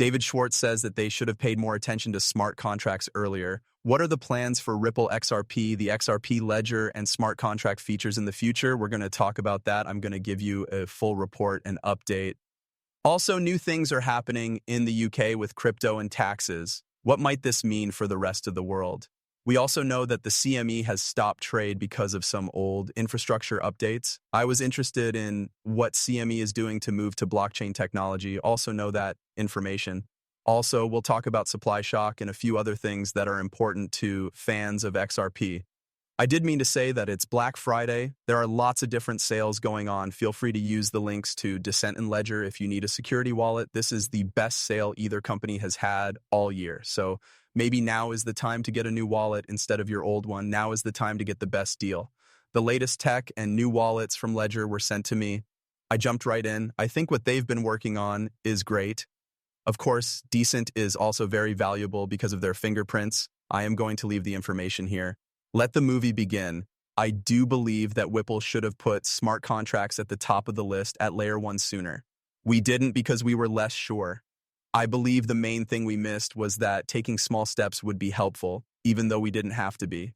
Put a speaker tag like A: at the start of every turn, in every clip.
A: David Schwartz says that they should have paid more attention to smart contracts earlier. What are the plans for Ripple XRP, the XRP ledger, and smart contract features in the future? We're going to talk about that. I'm going to give you a full report and update. Also, new things are happening in the UK with crypto and taxes. What might this mean for the rest of the world? We also know that the CME has stopped trade because of some old infrastructure updates. I was interested in what CME is doing to move to blockchain technology. Also know that information. Also, we'll talk about supply shock and a few other things that are important to fans of XRP. I did mean to say that it's Black Friday. There are lots of different sales going on. Feel free to use the links to Descent and Ledger if you need a security wallet. This is the best sale either company has had all year. So maybe now is the time to get a new wallet instead of your old one. Now is the time to get the best deal. The latest tech and new wallets from Ledger were sent to me. I jumped right in. I think what they've been working on is great. Of course, Decent is also very valuable because of their fingerprints. I am going to leave the information here. Let the movie begin. I do believe that Whipple should have put smart contracts at the top of the list at layer 1 sooner. We didn't because we were less sure. I believe the main thing we missed was that taking small steps would be helpful, even though we didn't have to be.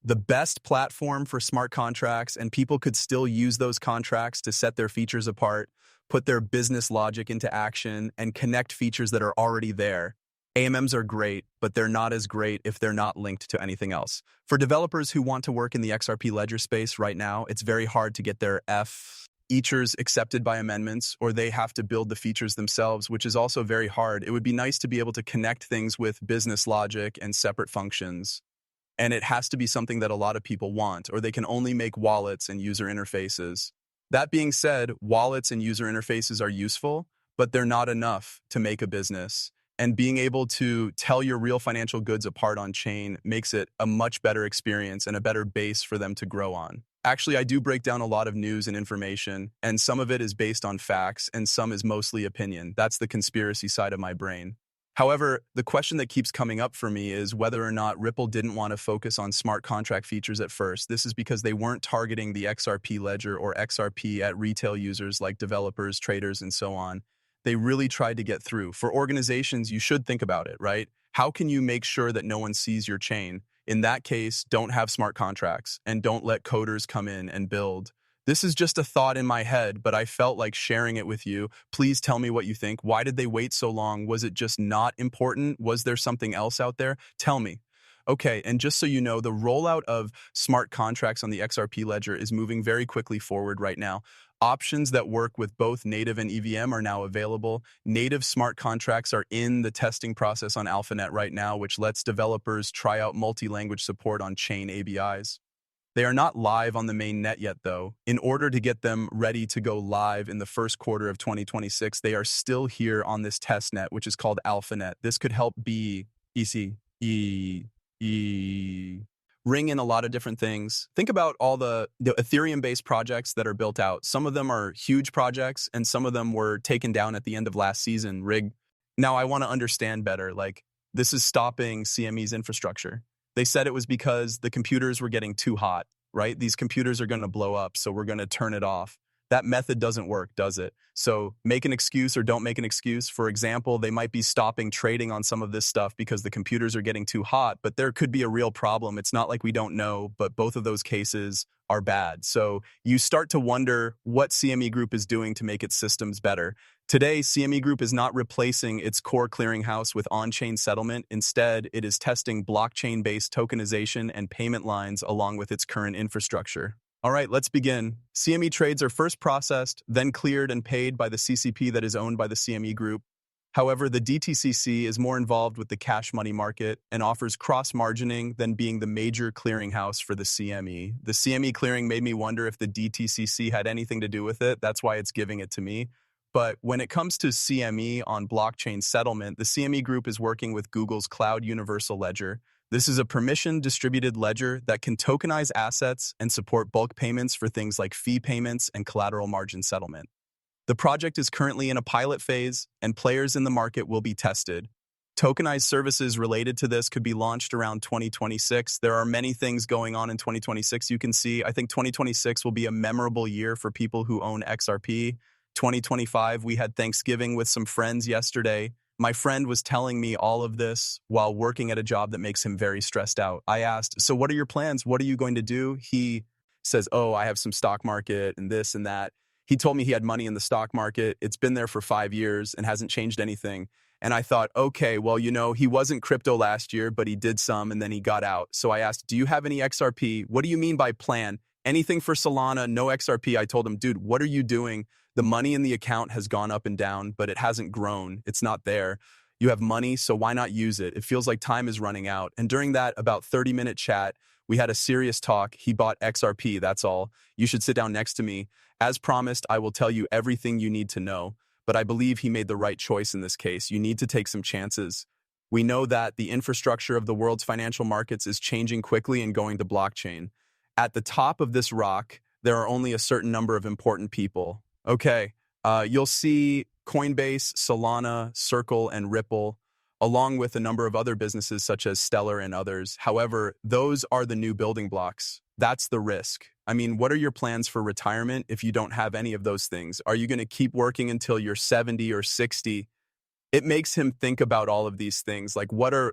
A: The best platform for smart contracts, and people could still use those contracts to set their features apart, put their business logic into action, and connect features that are already there. AMMs are great, but they're not as great if they're not linked to anything else. For developers who want to work in the XRP ledger space right now, it's very hard to get their features accepted by amendments, or they have to build the features themselves, which is also very hard. It would be nice to be able to connect things with business logic and separate functions. And it has to be something that a lot of people want, or they can only make wallets and user interfaces. That being said, wallets and user interfaces are useful, but they're not enough to make a business. And being able to tell your real financial goods apart on chain makes it a much better experience and a better base for them to grow on. Actually, I do break down a lot of news and information, and some of it is based on facts, and some is mostly opinion. That's the conspiracy side of my brain. However, the question that keeps coming up for me is whether or not Ripple didn't want to focus on smart contract features at first. This is because they weren't targeting the XRP ledger or XRP at retail users like developers, traders, and so on. They really tried to get through. For organizations, you should think about it, right? How can you make sure that no one sees your chain? In that case, don't have smart contracts and don't let coders come in and build. This is just a thought in my head, but I felt like sharing it with you. Please tell me what you think. Why did they wait so long? Was it just not important? Was there something else out there? Tell me. Okay, and just so you know, the rollout of smart contracts on the XRP ledger is moving very quickly forward right now. Options that work with both native and EVM are now available. Native smart contracts are in the testing process on AlphaNet right now, which lets developers try out multi-language support on chain ABIs. They are not live on the main net yet, though. In order to get them ready to go live in the first quarter of 2026, they are still here on this test net, which is called AlphaNet. This could help ring in a lot of different things. Think about all the Ethereum-based projects that are built out. Some of them are huge projects, and some of them were taken down at the end of last season. Now, I want to understand better. This is stopping CME's infrastructure. They said it was because the computers were getting too hot, right? These computers are going to blow up, so we're going to turn it off. That method doesn't work, does it? So make an excuse or don't make an excuse. For example, they might be stopping trading on some of this stuff because the computers are getting too hot, but there could be a real problem. It's not like we don't know, but both of those cases are bad. So you start to wonder what CME Group is doing to make its systems better. Today, CME Group is not replacing its core clearinghouse with on-chain settlement. Instead, it is testing blockchain-based tokenization and payment lines along with its current infrastructure. All right, let's begin. CME trades are first processed, then cleared and paid by the CCP that is owned by the CME Group. However, the DTCC is more involved with the cash money market and offers cross-margining than being the major clearinghouse for the CME. The CME clearing made me wonder if the DTCC had anything to do with it. That's why it's giving it to me. But when it comes to CME on blockchain settlement, the CME Group is working with Google's Cloud Universal Ledger. This is a permission-distributed ledger that can tokenize assets and support bulk payments for things like fee payments and collateral margin settlement. The project is currently in a pilot phase, and players in the market will be tested. Tokenized services related to this could be launched around 2026. There are many things going on in 2026 you can see. I think 2026 will be a memorable year for people who own XRP. 2025, we had Thanksgiving with some friends yesterday. My friend was telling me all of this while working at a job that makes him very stressed out. I asked, "So what are your plans? What are you going to do?" He says, "Oh, I have some stock market and this and that." He told me he had money in the stock market. It's been there for 5 years and hasn't changed anything. And I thought, okay, well, he wasn't crypto last year, but he did some and then he got out. So I asked, "Do you have any XRP? What do you mean by plan? Anything for Solana, no XRP?" I told him, "Dude, what are you doing? The money in the account has gone up and down, but it hasn't grown. It's not there. You have money, so why not use it? It feels like time is running out." And during that about 30-minute chat, we had a serious talk. He bought XRP, that's all. You should sit down next to me. As promised, I will tell you everything you need to know. But I believe he made the right choice in this case. You need to take some chances. We know that the infrastructure of the world's financial markets is changing quickly and going to blockchain. At the top of this rock, there are only a certain number of important people. Okay, you'll see Coinbase, Solana, Circle, and Ripple, along with a number of other businesses such as Stellar and others. However, those are the new building blocks. That's the risk. I mean, what are your plans for retirement if you don't have any of those things? Are you going to keep working until you're 70 or 60? It makes him think about all of these things, like what are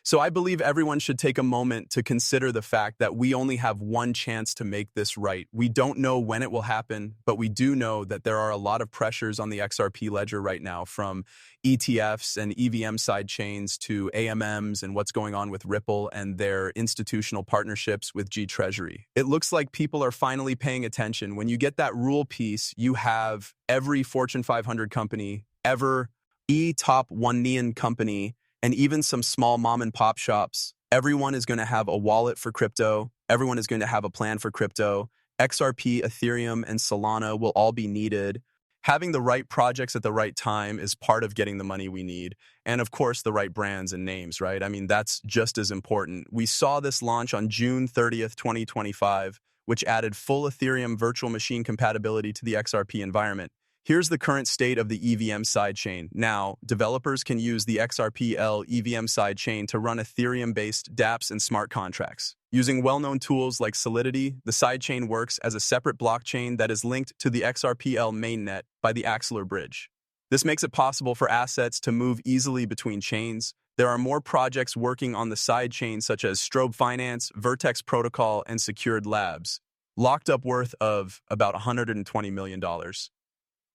A: so I believe everyone should take a moment to consider the fact that we only have one chance to make this right. We don't know when it will happen, but we do know that there are a lot of pressures on the XRP ledger right now, from ETFs and EVM side chains to AMMs and what's going on with Ripple and their institutional partnerships with G Treasury. It looks like people are finally paying attention. When you get that rule piece, you have every Fortune 500 company ever, top 1 company, and even some small mom and pop shops. Everyone is going to have a wallet for crypto. Everyone is going to have a plan for crypto. XRP, Ethereum, and Solana will all be needed. Having the right projects at the right time is part of getting the money we need. And of course, the right brands and names, right? I mean, that's just as important. We saw this launch on June 30th, 2025, which added full Ethereum virtual machine compatibility to the XRP environment. Here's the current state of the EVM sidechain. Now, developers can use the XRPL EVM sidechain to run Ethereum-based dApps and smart contracts. Using well-known tools like Solidity, the sidechain works as a separate blockchain that is linked to the XRPL mainnet by the Axelar bridge. This makes it possible for assets to move easily between chains. There are more projects working on the sidechain, such as Strobe Finance, Vertex Protocol, and Secured Labs, locked up worth of about $120 million.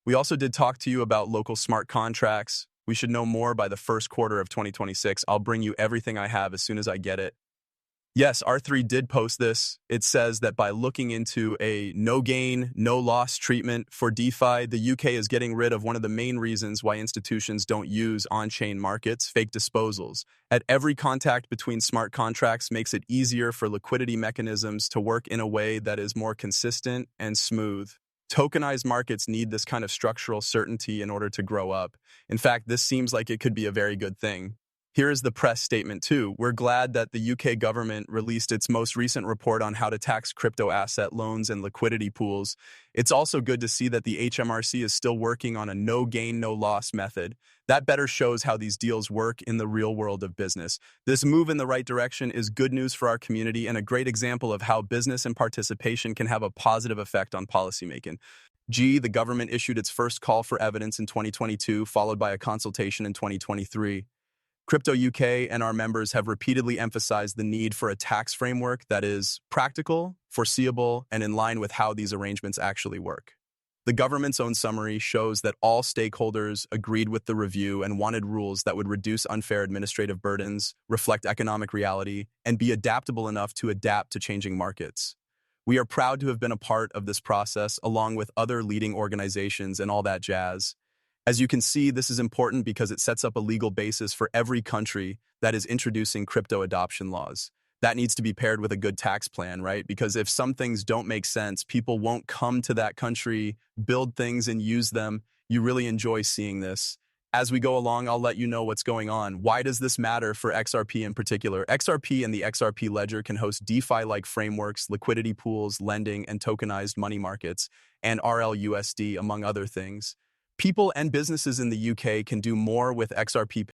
A: We also did talk to you about local smart contracts. We should know more by the first quarter of 2026. I'll bring you everything I have as soon as I get it. Yes, R3 did post this. It says that by looking into a no gain, no loss treatment for DeFi, the UK is getting rid of one of the main reasons why institutions don't use on-chain markets, fake disposals. At every contact between smart contracts makes it easier for liquidity mechanisms to work in a way that is more consistent and smooth. Tokenized markets need this kind of structural certainty in order to grow up. In fact, this seems like it could be a very good thing. Here is the press statement too. We're glad that the UK government released its most recent report on how to tax crypto asset loans and liquidity pools. It's also good to see that the HMRC is still working on a no gain, no loss method. That better shows how these deals work in the real world of business. This move in the right direction is good news for our community and a great example of how business and participation can have a positive effect on policymaking. The government issued its first call for evidence in 2022, followed by a consultation in 2023. Crypto UK and our members have repeatedly emphasized the need for a tax framework that is practical, foreseeable, and in line with how these arrangements actually work. The government's own summary shows that all stakeholders agreed with the review and wanted rules that would reduce unfair administrative burdens, reflect economic reality, and be adaptable enough to adapt to changing markets. We are proud to have been a part of this process along with other leading organizations and all that jazz. As you can see, this is important because it sets up a legal basis for every country that is introducing crypto adoption laws. That needs to be paired with a good tax plan, right? Because if some things don't make sense, people won't come to that country, build things, and use them. You really enjoy seeing this. As we go along, I'll let you know what's going on. Why does this matter for XRP in particular? XRP and the XRP ledger can host DeFi-like frameworks, liquidity pools, lending, and tokenized money markets, and RLUSD, among other things. People and businesses in the UK can do more with XRP